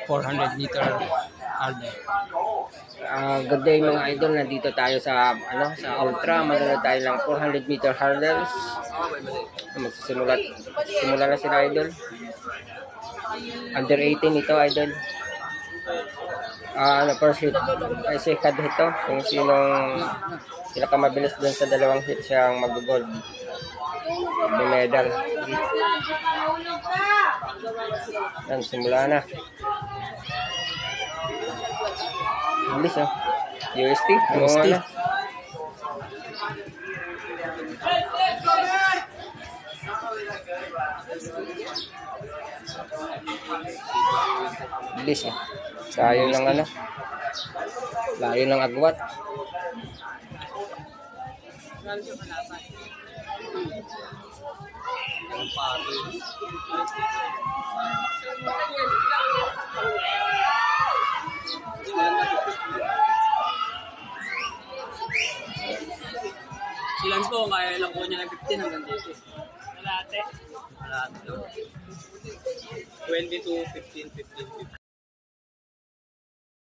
400 meter hurdle. Good day mga idol, nandito tayo sa sa Ultra. Magano tayo ng 400 meter hurdles. Simula na sila idol. Under 18 ito idol. First hit ay second hit to. Kung sinong pinakamabilis dun sa dalawang hit siyang mag-gold. May medal. Yan, simula na. Bilis UST. UST. Bilis Layo ng layo ng agwat. Si Lance po, kaya lang po niya ng 15 hanggang dito. Malate. 22, 15, 15, 15.